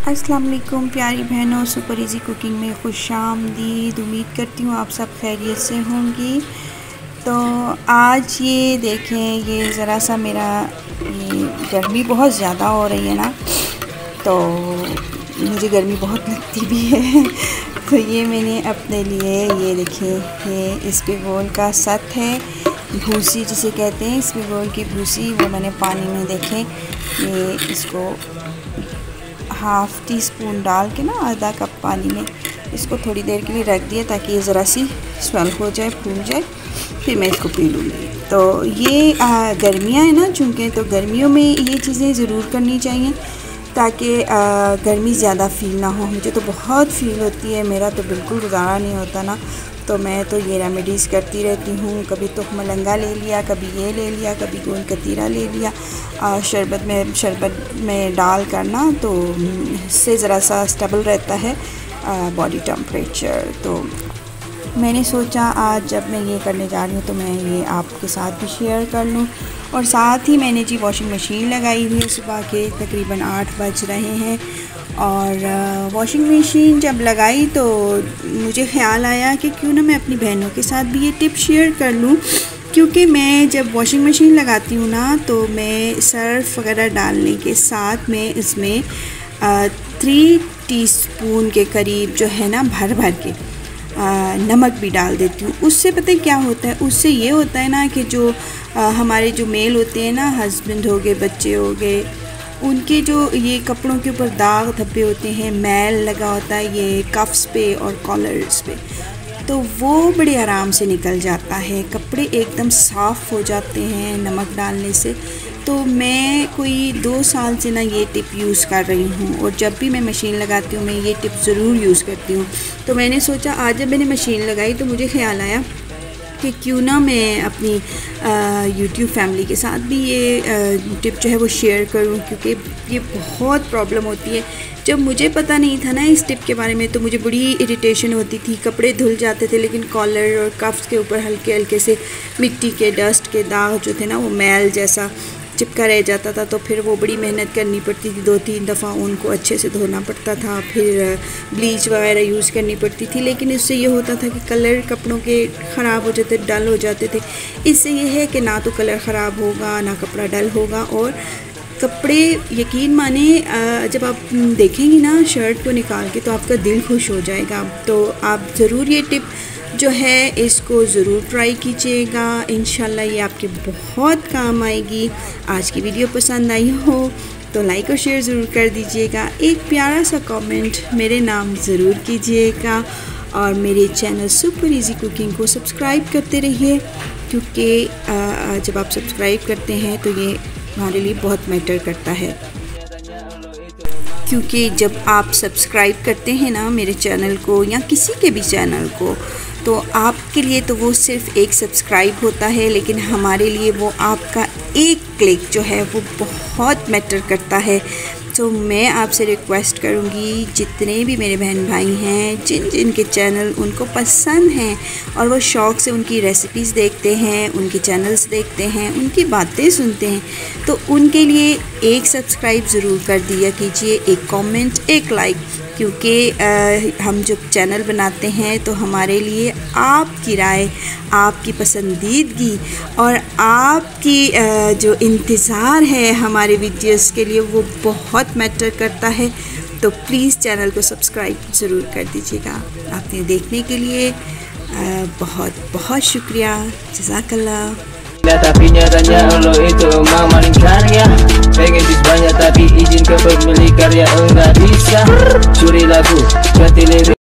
अस्सलाम वालेकुम प्यारी बहनों, सुपर इजी कुकिंग में खुशामदीद। उम्मीद करती हूँ आप सब खैरियत से होंगी। तो आज ये देखें, ये ज़रा सा मेरा ये गर्मी बहुत ज़्यादा हो रही है ना, तो मुझे गर्मी बहुत लगती भी है। तो ये मैंने अपने लिए ये देखें, ये इस्बगोल का सत है, भूसी जिसे कहते हैं, इस्बगोल की भूसी, वो मैंने पानी में देखें, ये इसको हाफ़ टी स्पून डाल के ना आधा कप पानी में इसको थोड़ी देर के लिए रख दिया ताकि ये ज़रा सी स्वेल हो जाए, फूल जाए, फिर मैं इसको पी लूँगी। तो ये गर्मियाँ हैं ना, चूँकि तो गर्मियों में ये चीज़ें ज़रूर करनी चाहिए ताकि गर्मी ज़्यादा फ़ील ना हो। मुझे तो बहुत फ़ील होती है, मेरा तो बिल्कुल गुजारा नहीं होता ना, तो मैं तो ये रेमेडीज़ करती रहती हूँ। कभी तो मलंगा ले लिया, कभी ये ले लिया, कभी गोंद कतीरा ले लिया, शरबत में डाल कर ना, तो इससे ज़रा सा स्टेबल रहता है बॉडी टेम्परेचर। तो मैंने सोचा आज जब मैं ये करने जा रही हूँ तो मैं ये आपके साथ भी शेयर कर लूँ। और साथ ही मैंने जी वॉशिंग मशीन लगाई हुई है, सुबह के तकरीबन 8 बज रहे हैं। और वॉशिंग मशीन जब लगाई तो मुझे ख़्याल आया कि क्यों ना मैं अपनी बहनों के साथ भी ये टिप शेयर कर लूँ, क्योंकि मैं जब वॉशिंग मशीन लगाती हूँ ना, तो मैं सर्फ वगैरह डालने के साथ में इसमें 3 टीस्पून के करीब जो है ना भर भर के नमक भी डाल देती हूँ। उससे पता है क्या होता है, उससे ये होता है ना कि जो हमारे जो मेल होते हैं ना, हस्बैंड हो गए, बच्चे हो गए, उनके जो ये कपड़ों के ऊपर दाग धब्बे होते हैं, मैल लगा होता है ये कफ्स पे और कॉलर्स पे, तो वो बड़े आराम से निकल जाता है, कपड़े एकदम साफ़ हो जाते हैं नमक डालने से। तो मैं कोई 2 साल से ना ये टिप यूज़ कर रही हूँ, और जब भी मैं मशीन लगाती हूँ मैं ये टिप ज़रूर यूज़ करती हूँ। तो मैंने सोचा आज जब मैंने मशीन लगाई तो मुझे ख़्याल आया कि क्यों ना मैं अपनी यूट्यूब फैमिली के साथ भी ये टिप जो है वो शेयर करूं, क्योंकि ये बहुत प्रॉब्लम होती है। जब मुझे पता नहीं था ना इस टिप के बारे में तो मुझे बड़ी इरिटेशन होती थी, कपड़े धुल जाते थे लेकिन कॉलर और कफ्स के ऊपर हल्के हल्के से मिट्टी के, डस्ट के दाग जो थे ना, वो मैल जैसा चिपका रह जाता था। तो फिर वो बड़ी मेहनत करनी पड़ती थी, 2-3 दफ़ा उनको अच्छे से धोना पड़ता था, फिर ब्लीच वगैरह यूज़ करनी पड़ती थी। लेकिन इससे ये होता था कि कलर कपड़ों के ख़राब हो जाते, डल हो जाते थे। इससे ये है कि ना तो कलर ख़राब होगा, ना कपड़ा डल होगा, और कपड़े यकीन माने जब आप देखेंगी ना शर्ट को निकाल के तो आपका दिल खुश हो जाएगा। तो आप ज़रूर ये टिप जो है इसको ज़रूर ट्राई कीजिएगा, इंशाल्लाह ये आपके बहुत काम आएगी। आज की वीडियो पसंद आई हो तो लाइक और शेयर ज़रूर कर दीजिएगा, एक प्यारा सा कमेंट मेरे नाम ज़रूर कीजिएगा, और मेरे चैनल सुपर इजी कुकिंग को सब्सक्राइब करते रहिए, क्योंकि जब आप सब्सक्राइब करते हैं तो ये हमारे लिए बहुत मैटर करता है। क्योंकि जब आप सब्सक्राइब करते हैं ना मेरे चैनल को या किसी के भी चैनल को, तो आपके लिए तो वो सिर्फ़ एक सब्सक्राइब होता है, लेकिन हमारे लिए वो आपका एक क्लिक जो है वो बहुत मैटर करता है। तो मैं आपसे रिक्वेस्ट करूँगी, जितने भी मेरे बहन भाई हैं जिन जिन के चैनल उनको पसंद हैं और वो शौक़ से उनकी रेसिपीज़ देखते हैं, उनके चैनल्स देखते हैं, उनकी बातें सुनते हैं, तो उनके लिए एक सब्सक्राइब ज़रूर कर दिया कीजिए, एक कमेंट, एक लाइक, क्योंकि हम जो चैनल बनाते हैं तो हमारे लिए आपकी राय, आपकी पसंदीदगी और आपकी जो इंतज़ार है हमारे वीडियोस के लिए वो बहुत मैटर करता है। तो प्लीज़ चैनल को सब्सक्राइब ज़रूर कर दीजिएगा। आपने देखने के लिए बहुत बहुत शुक्रिया, जज़ाकल्लाह। Tapi nyatanya lo itu emang maling karya, pengen duit banyak tapi izin ke pemilik karya enggak bisa, curi lagu ganti lirik.